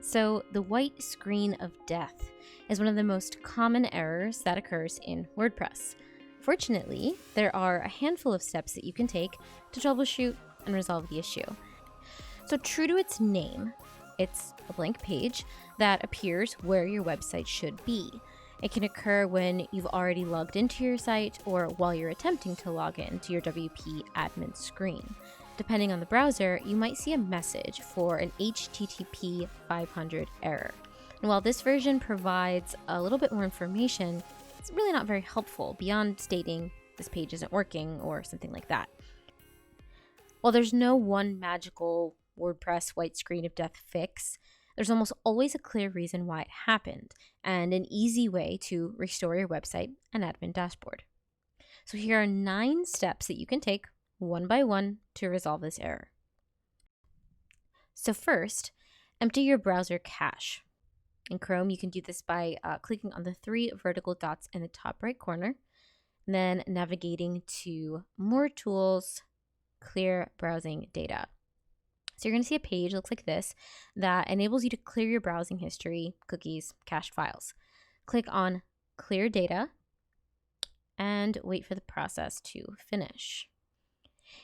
So the white screen of death is one of the most common errors that occurs in WordPress. Fortunately, there are a handful of steps that you can take to troubleshoot and resolve the issue. So true to its name, it's a blank page that appears where your website should be. It can occur when you've already logged into your site or while you're attempting to log in to your WP admin screen. Depending on the browser, you might see a message for an HTTP 500 error. And while this version provides a little bit more information, it's really not very helpful beyond stating this page isn't working or something like that. While there's no one magical WordPress white screen of death fix, there's almost always a clear reason why it happened and an easy way to restore your website and admin dashboard. So here are 9 steps that you can take one by one to resolve this error. So first, empty your browser cache. In Chrome, you can do this by clicking on the 3 vertical dots in the top right corner, and then navigating to More Tools, Clear Browsing Data. So you're going to see a page that looks like this that enables you to clear your browsing history, cookies, cached files. Click on Clear Data and wait for the process to finish.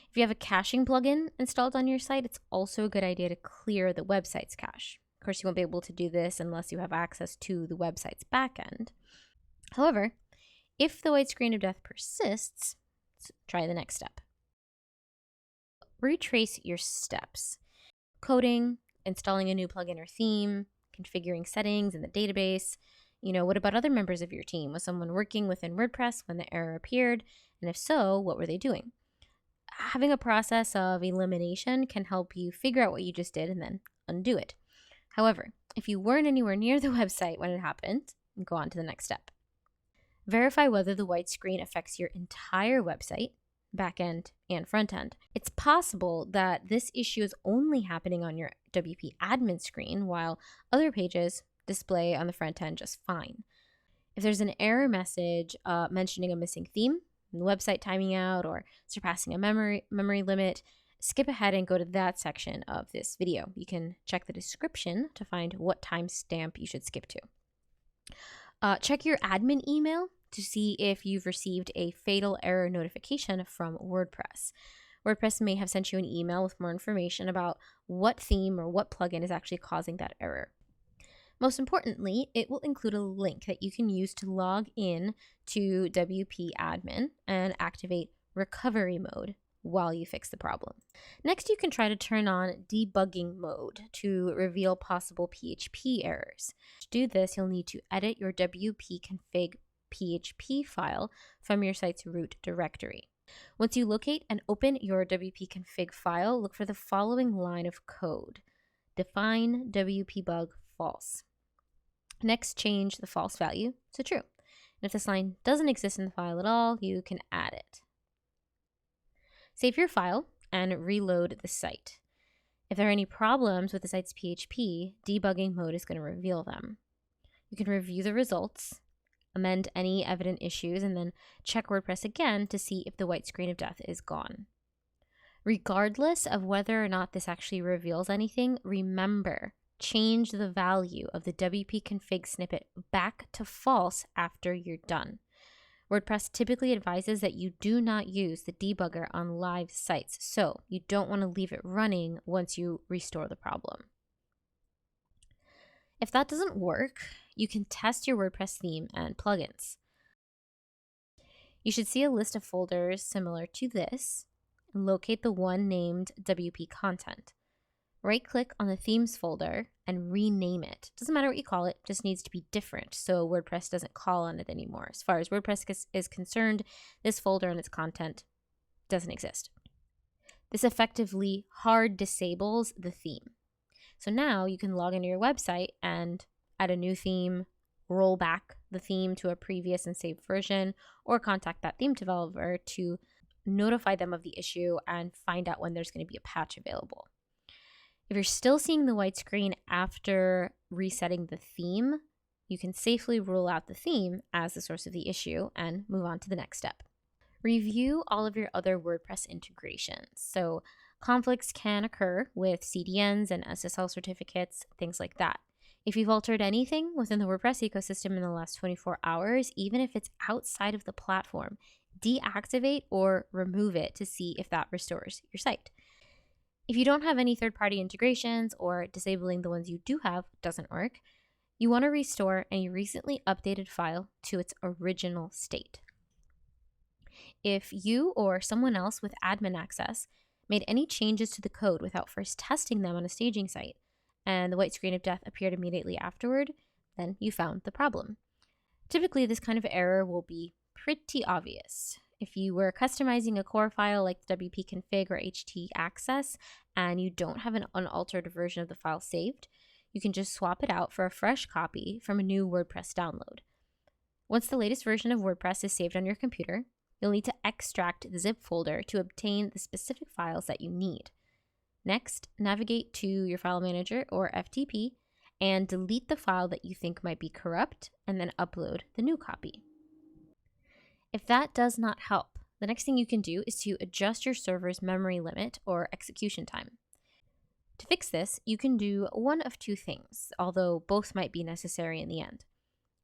If you have a caching plugin installed on your site, it's also a good idea to clear the website's cache. Of course, you won't be able to do this unless you have access to the website's backend. However, if the white screen of death persists, let's try the next step. Retrace your steps. Coding, installing a new plugin or theme, configuring settings in the database. What about other members of your team? Was someone working within WordPress when the error appeared? And if so, what were they doing? Having a process of elimination can help you figure out what you just did and then undo it. However, if you weren't anywhere near the website when it happened, go on to the next step. Verify whether the white screen affects your entire website, backend, and front end. It's possible that this issue is only happening on your WP admin screen while other pages display on the front end just fine. If there's an error message mentioning a missing theme, the website timing out, or surpassing a memory limit, skip ahead and go to that section of this video. You can check the description to find what timestamp you should skip to. Check your admin email to see if you've received a fatal error notification from WordPress. WordPress may have sent you an email with more information about what theme or what plugin is actually causing that error. Most importantly, it will include a link that you can use to log in to WP admin and activate recovery mode while you fix the problem. Next, you can try to turn on debugging mode to reveal possible PHP errors. To do this, you'll need to edit your WP config PHP file from your site's root directory. Once you locate and open your WP config file, look for the following line of code. Define WP bug false. Next, change the false value to true. And if this line doesn't exist in the file at all, you can add it. Save your file and reload the site. If there are any problems with the site's PHP, debugging mode is going to reveal them. You can review the results, amend any evident issues, and then check WordPress again to see if the white screen of death is gone. Regardless of whether or not this actually reveals anything, remember, change the value of the WP config snippet back to false after you're done. WordPress typically advises that you do not use the debugger on live sites, so you don't want to leave it running once you restore the problem. If that doesn't work, you can test your WordPress theme and plugins. You should see a list of folders similar to this and locate the one named WP content. Right-click on the themes folder and rename it. Doesn't matter what you call it, just needs to be different so WordPress doesn't call on it anymore. As far as WordPress is concerned, this folder and its content doesn't exist. This effectively hard disables the theme. So now you can log into your website and add a new theme, roll back the theme to a previous and saved version, or contact that theme developer to notify them of the issue and find out when there's going to be a patch available. If you're still seeing the white screen after resetting the theme, you can safely rule out the theme as the source of the issue and move on to the next step. Review all of your other WordPress integrations. So conflicts can occur with CDNs and SSL certificates, things like that. If you've altered anything within the WordPress ecosystem in the last 24 hours, even if it's outside of the platform, deactivate or remove it to see if that restores your site. If you don't have any third-party integrations or disabling the ones you do have doesn't work, you want to restore a recently updated file to its original state. If you or someone else with admin access made any changes to the code without first testing them on a staging site, and the white screen of death appeared immediately afterward, then you found the problem. Typically, this kind of error will be pretty obvious. If you were customizing a core file like the WP config or htaccess and you don't have an unaltered version of the file saved, you can just swap it out for a fresh copy from a new WordPress download. Once the latest version of WordPress is saved on your computer, you'll need to extract the zip folder to obtain the specific files that you need. Next, navigate to your file manager or FTP and delete the file that you think might be corrupt and then upload the new copy. If that does not help, the next thing you can do is to adjust your server's memory limit or execution time. To fix this, you can do one of two things, although both might be necessary in the end.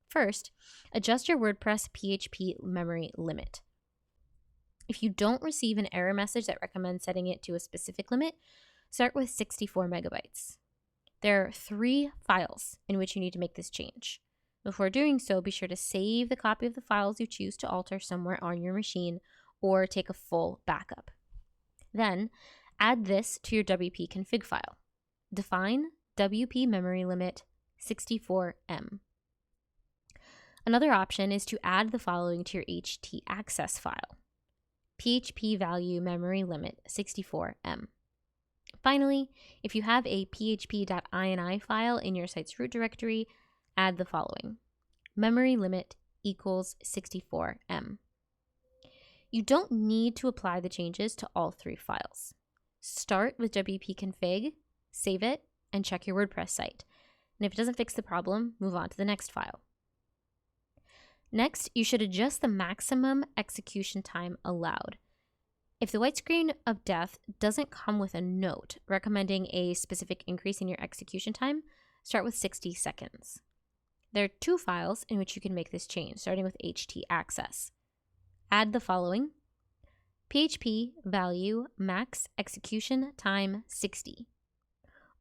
First, adjust your WordPress PHP memory limit. If you don't receive an error message that recommends setting it to a specific limit, start with 64 megabytes. There are 3 files in which you need to make this change. Before doing so, be sure to save the copy of the files you choose to alter somewhere on your machine or take a full backup. Then, add this to your WP config file. Define WP memory limit 64M. Another option is to add the following to your htaccess file. PHP value memory limit 64M. Finally, if you have a php.ini file in your site's root directory, add the following. Memory limit equals 64M. You don't need to apply the changes to all 3 files. Start with WP config, save it, and check your WordPress site. And if it doesn't fix the problem, move on to the next file. Next, you should adjust the maximum execution time allowed. If the white screen of death doesn't come with a note recommending a specific increase in your execution time, start with 60 seconds. There are 2 files in which you can make this change, starting with htaccess. Add the following. PHP value max execution time 60.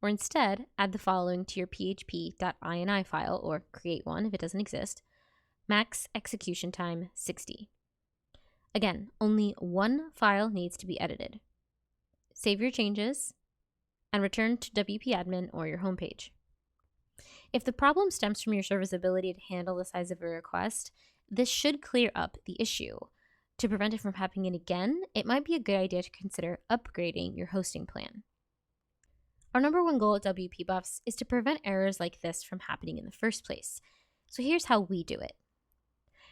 Or instead, add the following to your php.ini file, or create one if it doesn't exist. Max execution time 60. Again, only 1 file needs to be edited. Save your changes and return to WP admin or your homepage. If the problem stems from your server's ability to handle the size of a request, this should clear up the issue. To prevent it from happening again, it might be a good idea to consider upgrading your hosting plan. Our number 1 goal at WP Buffs is to prevent errors like this from happening in the first place. So here's how we do it.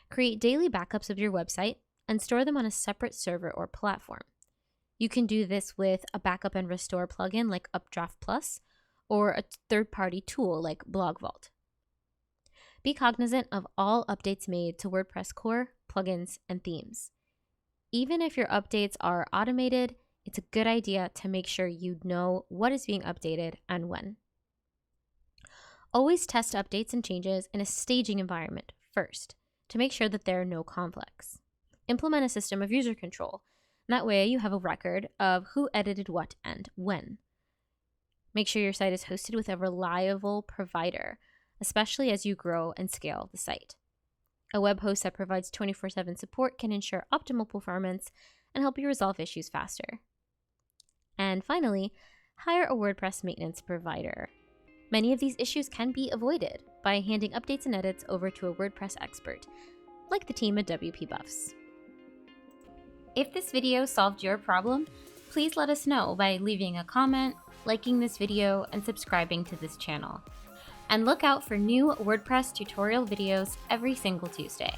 Create daily backups of your website and store them on a separate server or platform. You can do this with a backup and restore plugin like Updraft Plus or a third-party tool like Blog Vault. Be cognizant of all updates made to WordPress core, plugins, and themes. Even if your updates are automated, it's a good idea to make sure you know what is being updated and when. Always test updates and changes in a staging environment first to make sure that there are no conflicts. Implement a system of user control. That way you have a record of who edited what and when. Make sure your site is hosted with a reliable provider, especially as you grow and scale the site. A web host that provides 24/7 support can ensure optimal performance and help you resolve issues faster. And finally, hire a WordPress maintenance provider. Many of these issues can be avoided by handing updates and edits over to a WordPress expert, like the team at WP Buffs. If this video solved your problem, please let us know by leaving a comment, liking this video, and subscribing to this channel. And look out for new WordPress tutorial videos every single Tuesday.